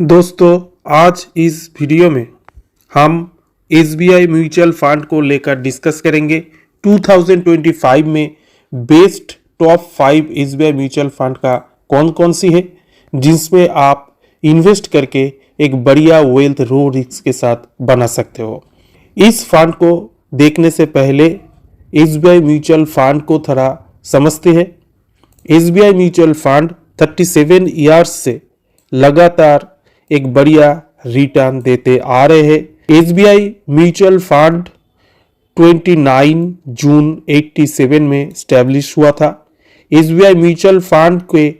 दोस्तों, आज इस वीडियो में हम एसबीआई म्यूचुअल फंड को लेकर डिस्कस करेंगे। 2025 में best top 5 SBI mutual fund का कौन कौन सी है जिसमें आप इन्वेस्ट करके एक बढ़िया वेल्थ रो रिस्क के साथ बना सकते हो। इस फंड को देखने से पहले एसबीआई म्यूचुअल फंड को थोड़ा समझते हैं। एसबीआई म्यूचुअल फंड 37 ईयर्स से लगातार एक बढ़िया रिटर्न देते आ रहे हैं। एसबीआई म्यूचुअल फंड 29 जून 87 में स्टैब्लिश हुआ था। एसबीआई म्यूचुअल फंड के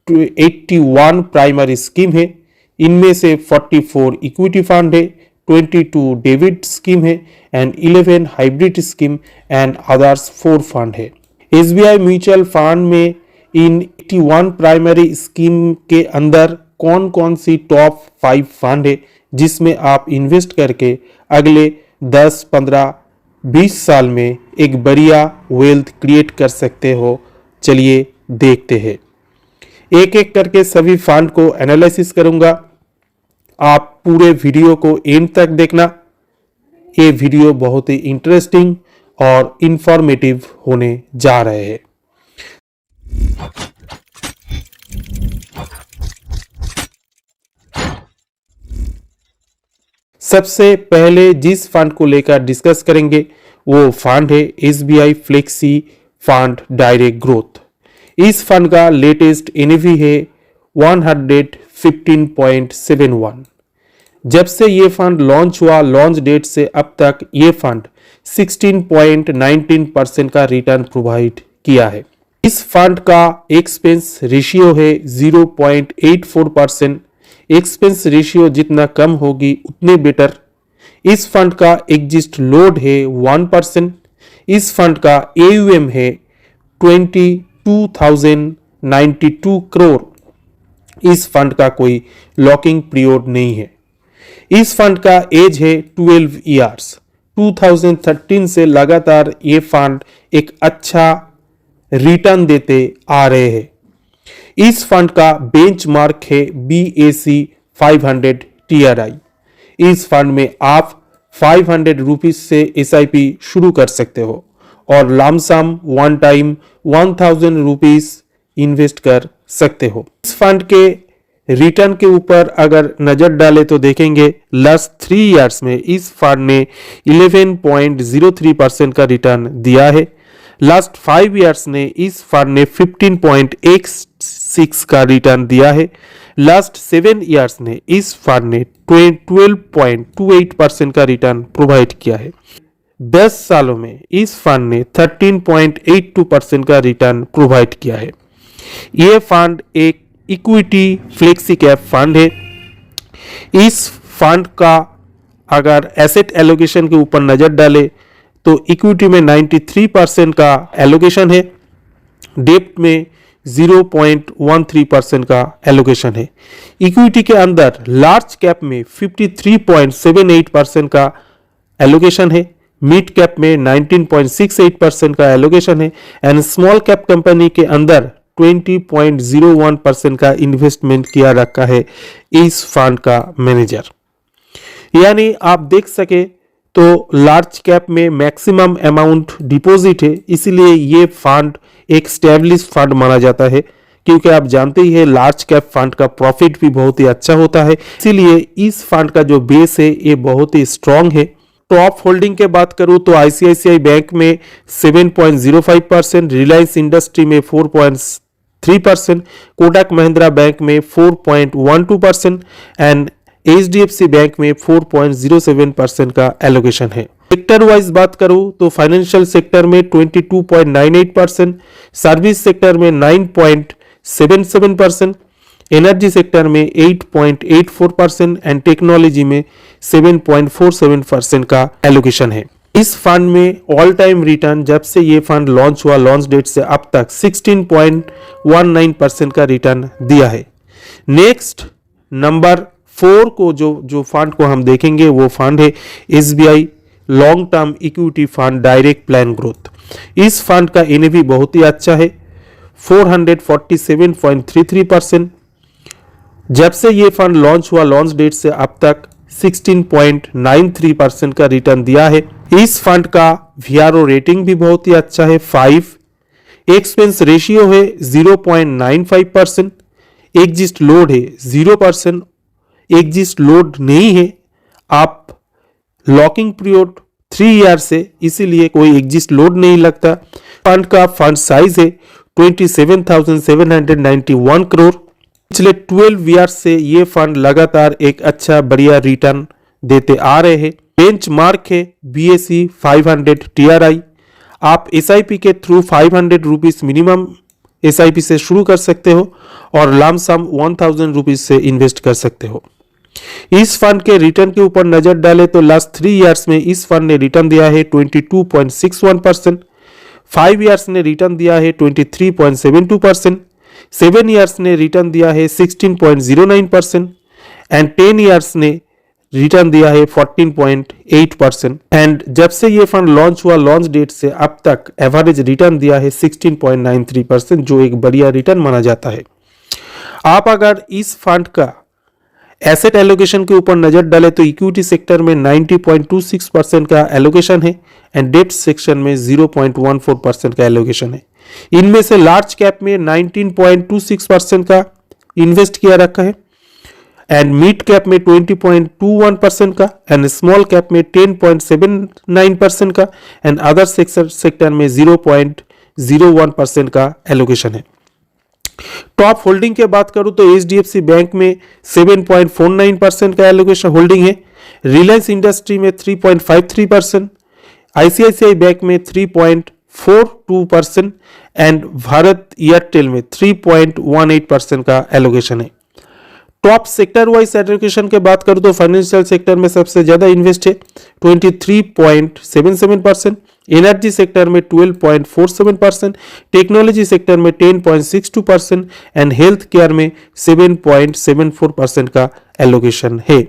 81 प्राइमरी स्कीम है। इनमें से 44 इक्विटी फंड है, 22 डेबिट स्कीम है and 11 hybrid scheme and others 4 fund है। एसबीआई म्यूचुअल फंड में इन 81 प्राइमरी स्कीम के अंदर कौन कौन सी टॉप 5 फंड है जिसमें आप इन्वेस्ट करके अगले 10, 15, 20 साल में एक बढ़िया वेल्थ क्रिएट कर सकते हो। चलिए देखते हैं। एक एक करके सभी फंड को एनालिसिस करूंगा। आप पूरे वीडियो को एंड तक देखना। ये वीडियो बहुत ही इंटरेस्टिंग और इंफॉर्मेटिव होने जा रहे हैं। सबसे पहले जिस फंड को लेकर डिस्कस करेंगे वो फंड है SBI flexi fund direct growth. इस फंड का लेटेस्ट एनएवी है 115.71। जब से ये फंड लॉन्च हुआ, लॉन्च डेट से अब तक ये फंड 16.19% का रिटर्न प्रोवाइड किया है। इस फंड का एक्सपेंस रेशियो है 0.84%। एक्सपेंस रेशियो जितना कम होगी उतने बेटर। इस फंड का एग्जिस्ट लोड है 1%। इस फंड का एयूएम है 22,092 करोड़। इस फंड का कोई लॉकिंग पीरियड नहीं है। इस फंड का एज है 12 इयर्स। 2013 से लगातार ये फंड एक अच्छा रिटर्न देते आ रहे हैं। इस फंड का बेंचमार्क है BSE 500 TRI। इस फंड में आप 500 रुपीज से SIP शुरू कर सकते हो और lump sum one time 1000 rupees invest कर सकते हो। इस फंड के रिटर्न के ऊपर अगर नजर डाले तो देखेंगे लास्ट 3 इयर्स में इस फंड ने 11.03% का रिटर्न दिया है। लास्ट 5 इयर्स ने इस फंड ने 15.86 का रिटर्न दिया है। लास्ट 7 इयर्स ने इस फंड ने 12.28% का रिटर्न प्रोवाइड किया है। 10 सालों में इस फंड ने 13.82% का रिटर्न प्रोवाइड किया है। यह फंड एक इक्विटी फ्लेक्सी कैप फंड है। इस फंड का अगर एसेट एलोकेशन के ऊपर नजर डाले तो इक्विटी में 93% का एलोकेशन है, डेब्ट में 0.13% का एलोकेशन है। इक्विटी के अंदर लार्ज कैप में 53.78% का एलोकेशन है, मिड कैप में 19.68% का एलोकेशन है एंड स्मॉल कैप कंपनी के अंदर 20.01% का इन्वेस्टमेंट किया रखा है इस फंड का मैनेजर। यानी आप देख सके तो लार्ज कैप में मैक्सिमम अमाउंट डिपॉजिट है, इसीलिए ये फंड एक स्टैब्लिश फंड माना जाता है। क्योंकि आप जानते ही है लार्ज कैप फंड का प्रॉफिट भी बहुत ही अच्छा होता है, इसीलिए इस फंड का जो बेस है ये बहुत ही स्ट्रांग है। टॉप होल्डिंग के बात करूं तो आईसीआईसीआई बैंक में 7.05%, रिलायंस इंडस्ट्री में 4.3%, कोटक महिंद्रा बैंक में 4.12% एंड HDFC बैंक में 4.07% का एलोकेशन है। सेक्टर वाइज बात करूं तो फाइनेंशियल सेक्टर में 22.98%, सर्विस सेक्टर में 9.77%, एनर्जी सेक्टर में 8.84% एंड टेक्नोलॉजी में 7.47% का एलोकेशन है। इस फंड में ऑल टाइम रिटर्न जब से ये फंड लॉन्च हुआ, लॉन्च डेट से अब तक 16.19% का रिटर्न दिया है। नेक्स्ट नंबर 4 को जो फंड को हम देखेंगे वो फंड है SBI long term equity fund direct plan growth. इस फंड का एनएवी बहुत ही अच्छा है, 447.33%। जब से ये फंड लॉन्च हुआ, लॉन्च डेट से अब तक 16.93% का रिटर्न दिया है। इस फंड का VRO रेटिंग भी बहुत ही अच्छा है 5, एक्सपेंस रेशियो है 0.95%, एग्जिस्ट लोड है 0%, एग्जिस्ट लोड नहीं है। आप लॉकिंग पीरियड 3 ईयर से, इसीलिए कोई एग्जिस्ट लोड नहीं लगता। फंड का फंड साइज है 27,791 करोड़। पिछले 12 ईयर से ये फंड लगातार एक अच्छा बढ़िया रिटर्न देते आ रहे हैं। बेंच मार्क है BSE 500 TRI। आप SIP के थ्रू 500 रुपीज मिनिमम SIP से शुरू कर सकते हो और लमसम 1000 रुपीज से इन्वेस्ट कर सकते हो। इस फंड के रिटर्न के ऊपर नजर डाले तो लास्ट 3 इयर्स में इस फंड ने रिटर्न दिया है 22.61%, 5 इयर्स ने रिटर्न दिया है 23.72%, 7 इयर्स ने रिटर्न दिया है 16.09% एंड 10 इयर्स ने रिटर्न दिया है 14.8%। एंड जब से ये फंड लॉन्च हुआ, लॉन्च डेट से अब तक एवरेज रिटर्न दिया है 16.93%, जो एक बढ़िया रिटर्न माना जाता है। आप अगर इस फंड का एसेट एलोकेशन के ऊपर नजर डाले तो इक्विटी सेक्टर में 90.26% का एलोकेशन है एंड डेब्ट सेक्शन में 0.14% का एलोकेशन है। इनमें से लार्ज कैप में 19.26% का इन्वेस्ट किया रखा है एंड मिड कैप में 20.21% का एंड स्मॉल कैप में 10.79% का एंड अदर सेक्टर में 0.01% का एलोकेशन है। टॉप होल्डिंग की बात करूं तो HDFC बैंक में 7.49% का एलोकेशन होल्डिंग है, रिलायंस इंडस्ट्री में 3.53%, ICICI बैंक में 3.42% एंड भारत एयरटेल में 3.18% का एलोकेशन है। टॉप सेक्टर वाइज एलोकेशन के बात करूं तो फाइनेंशियल सेक्टर में सबसे ज्यादा इन्वेस्ट है 23.77%, एनर्जी सेक्टर में 12.47%, टेक्नोलॉजी सेक्टर में 10.62% एंड हेल्थ केयर में 7.74% का एलोकेशन है।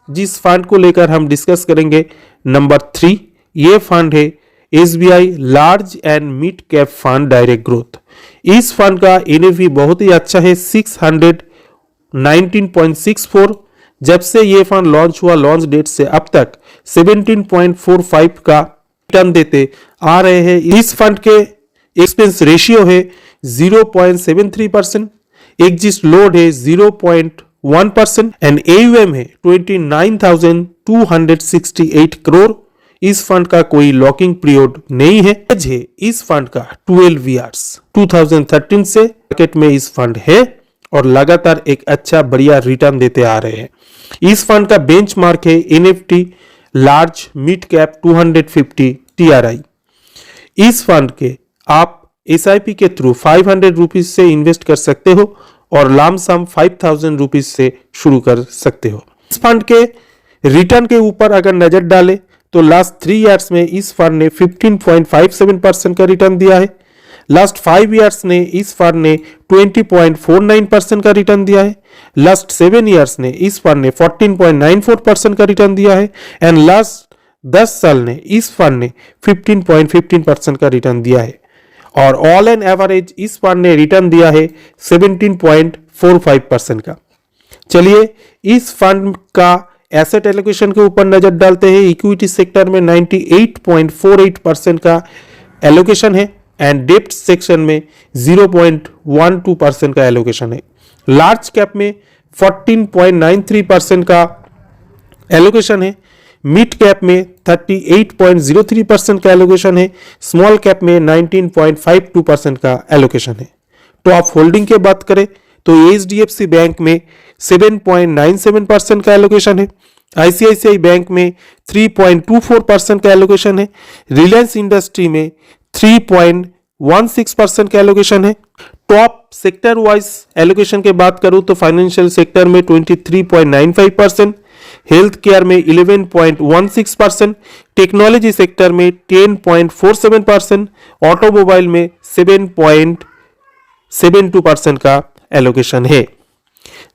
जिस फंड को लेकर हम डिस्कस करेंगे नंबर 3, ये फंड है SBI large and mid cap fund direct growth. इस फंड का NAV बहुत ही अच्छा है 619.64। जब से ये फंड लॉन्च हुआ, लॉन्च डेट से अब तक 17.45 का रिटर्न देते आ रहे हैं। इस फंड के एक्सपेंस रेशियो है 0.73%, एग्जिस्ट लोड है 0.1% एंड AUM है 29,268 करोड़। इस फंड का कोई लॉकिंग पीरियड नहीं है। एज है इस फंड का 12 इयर्स, 2013 से मार्केट में इस फंड है और लगातार एक अच्छा बढ़िया रिटर्न देते आ रहे हैं। इस फंड का बेंचमार्क है NFT large mid cap 250 TRI। इस फंड के आप SIP के थ्रू 500 रुपीज से इन्वेस्ट कर सकते हो और लमसम 5000 रुपीज से शुरू कर सकते हो। इस फंड के रिटर्न के ऊपर अगर नजर डालें तो लास्ट 3 इयर्स में इस फंड ने 15.57% का रिटर्न दिया है। लास्ट 5 इयर्स ने इस फंड ने 20.49% का रिटर्न दिया है। लास्ट 7 इयर्स ने इस फंड ने 14.94% का रिटर्न दिया है एंड लास्ट 10 साल ने इस फंड ने 15.15% का रिटर्न दिया है और ऑल एंड एवरेज इस फंड ने रिटर्न दिया है 17.45% का। चलिए इस फंड का एसेट एलोकेशन के ऊपर नजर डालते हैं। इक्विटी सेक्टर में 98.48% का एलोकेशन है एंड डेब्ट सेक्शन में 0.12% का एलोकेशन है। लार्ज कैप में 14.93% का एलोकेशन है, मिड कैप में 38.03% का एलोकेशन है, स्मॉल कैप में 19.52% का एलोकेशन है। टॉप होल्डिंग की बात करें तो HDFC बैंक में 7.97% का एलोकेशन है, ICICI बैंक में 3.24% का एलोकेशन है, रिलायंस इंडस्ट्री में 3.16% का एलोकेशन है। टॉप सेक्टर वाइज एलोकेशन के बात करूं तो फाइनेंशियल सेक्टर में 23.95%, हेल्थ केयर में 11.16%, टेक्नोलॉजी सेक्टर में 10.47%, ऑटोमोबाइल में 7.72% का एलोकेशन है।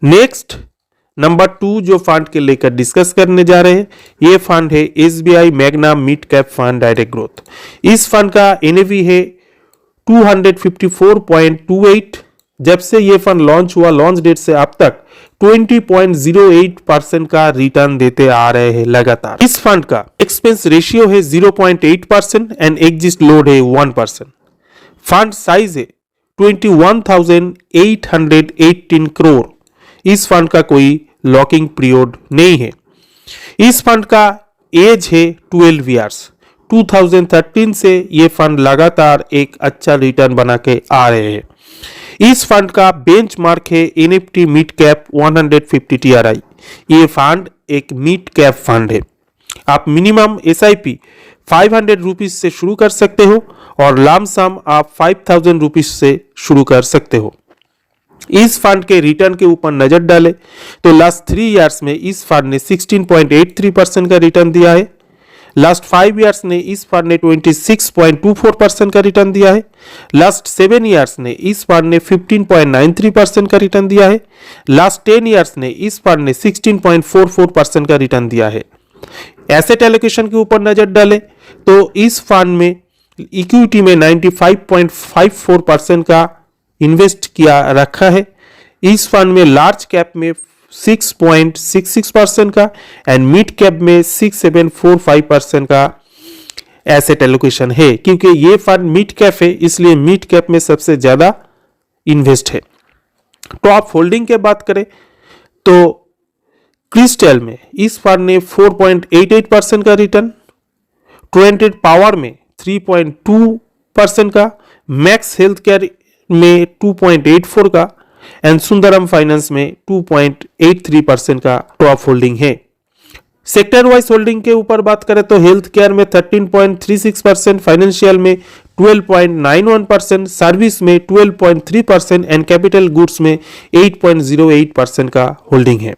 नेक्स्ट नंबर 2 जो फंड के लेकर डिस्कस करने जा रहे हैं, ये फंड है SBI Magna mid cap fund direct growth. इस फंड का NAV है 254.28। जब से ये फंड लॉन्च हुआ, लॉन्च डेट से अब तक 20.08% का रिटर्न देते आ रहे हैं लगातार। इस फंड का एक्सपेंस रेशियो है 0.8% एंड एग्जिस्ट लोड है 1%। फंड साइज है 21,818 करोड़। इस फंड का कोई लॉकिंग पीरियड नहीं है। इस फंड का एज है 12 ईयर्स। 2013 से ये फंड लगातार एक अच्छा रिटर्न बना के आ रहे हैं। इस फंड का बेंचमार्क है निफ्टी मिड कैप 150 TRI। ये फंड एक मिड कैप फंड है। आप मिनिमम SIP 500 रुपीज से शुरू कर सकते हो और लमसम आप 5000 रुपीज से शुरू कर सकते हो। इस फंड के रिटर्न के ऊपर नजर डालें तो लास्ट 3 इयर्स में इस फंड ने 16.83% का रिटर्न दिया है। लास्ट 5 इयर्स ने इस फंड ने 26.24% का रिटर्न दिया है। लास्ट 7 इयर्स ने इस फंड ने 15.93% का रिटर्न दिया है। लास्ट 10 इयर्स ने इस फंड ने 16.44% का रिटर्न दिया है। एसेट एलोकेशन के ऊपर नजर डालें तो इस फंड में इक्विटी में 95.54% का इन्वेस्ट किया रखा है। इस फंड में लार्ज कैप में 6.66% का एंड मिड कैप में 6.45% का एसेट एलोकेशन है। क्योंकि ये फंड मिड कैप है इसलिए मिड कैप में सबसे ज्यादा इन्वेस्ट है। टॉप होल्डिंग के बात करें तो क्रिस्टल में इस फंड ने 4.88% का रिटर्न, ट्रेंटेड पावर में 3.2% का, मैक्स हेल्थ केयर में 2.84 का एंड सुंदरम फाइनेंस में 2.83% का टॉप होल्डिंग है। सेक्टर वाइज होल्डिंग के ऊपर बात करें तो हेल्थ केयर में 13.36%, फाइनेंशियल में 12.91%, सर्विस में 12.3% एंड कैपिटल गुड्स में 8.08% का होल्डिंग है।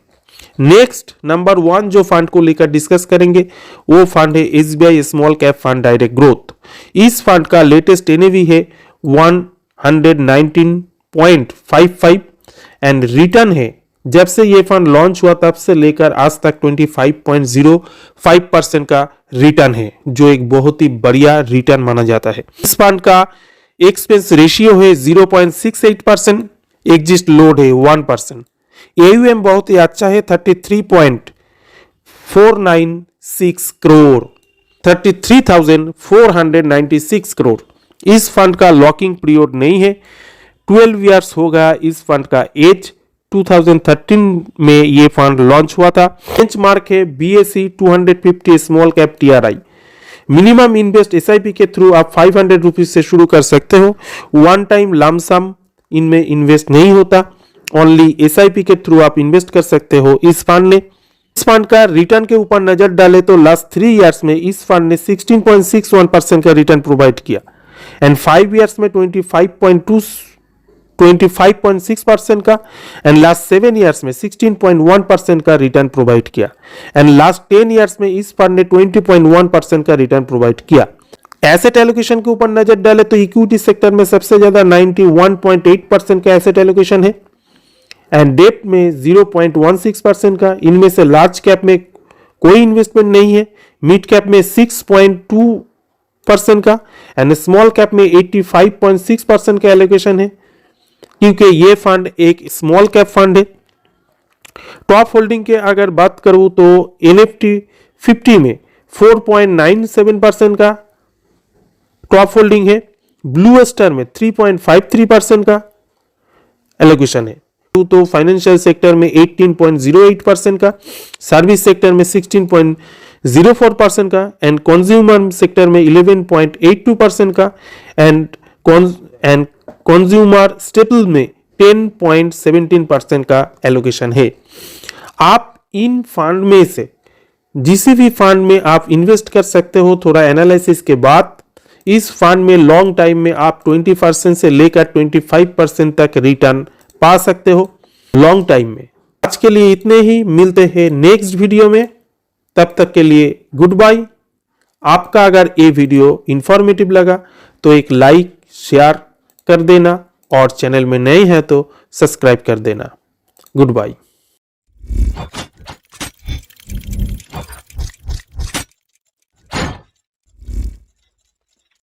नेक्स्ट नंबर 1 जो फंड को लेकर डिस्कस करेंगे वो फंड है SBI small cap fund direct growth. इस फंड का लेटेस्ट NAV है 119.55 एंड रिटर्न है जब से ये फंड लॉन्च हुआ तब से लेकर आज तक 25.05% का रिटर्न है जो एक बहुत ही बढ़िया रिटर्न माना जाता है। इस फंड का एक्सपेंस रेशियो है 0.68%, एग्जिस्ट लोड है 1%। AUM बहुत ही अच्छा है 33.496 करोड़, 33,496 करोड़। इस फंड का लॉकिंग पीरियड नहीं है। 12 इयर्स होगा इस फंड का एज। 2013 में ये फंड लॉन्च हुआ था। बेंचमार्क है BSE 250 small cap TRI। Minimum invest SIP के थ्रू आप 500 रुपीज से शुरू कर सकते हो। वन टाइम लमसम इनमें इन्वेस्ट नहीं होता, ओनली SIP के थ्रू आप इन्वेस्ट कर सकते हो। इस फंड का रिटर्न के ऊपर नजर डाले तो लास्ट 3 इयर्स में इस फंड ने 16.61% का रिटर्न प्रोवाइड किया एंड 5 इयर्स में 25.6% का एंड लास्ट 7 इयर्स में 16.1% का रिटर्न प्रोवाइड किया एंड लास्ट 10 इयर्स में इस फंड ने 20.1% का रिटर्न प्रोवाइड किया। एसेट एलोकेशन के ऊपर नजर डाले तो इक्विटी सेक्टर में सबसे ज्यादा 91.8% का एसेट एलोकेशन है एंड डेट में 0.16% का। इनमें से लार्ज कैप में कोई इन्वेस्टमेंट नहीं है, मिड कैप में 6.2% का एंड स्मॉल कैप में 85.6% का एलोकेशन है क्योंकि ये फंड एक स्मॉल कैप फंड है। टॉप होल्डिंग के अगर बात करूं तो NIFTY 50 में 4.97% का टॉप होल्डिंग है। ब्लू स्टार में 3.53% का एलोकेशन है। तो फाइनेंशियल सेक्टर में 18.08% का, सर्विस सेक्टर में 16.04% का एंड कंज्यूमर सेक्टर में 11.82% का एंड कंज्यूमर स्टेपल में 10.17% का एलोकेशन है। आप इन फंड में से जिस भी फंड में आप इन्वेस्ट कर सकते हो। थोड़ा एनालिसिस के बाद इस फंड में लॉन्ग टाइम में आप 20% से लेकर 25% तक रिटर्न पा सकते हो लॉन्ग टाइम में। आज के लिए इतने ही, मिलते हैं नेक्स्ट वीडियो में, तब तक के लिए गुड बाय। आपका अगर ये वीडियो इंफॉर्मेटिव लगा तो एक लाइक शेयर कर देना और चैनल में नए हैं तो सब्सक्राइब कर देना। Good bye.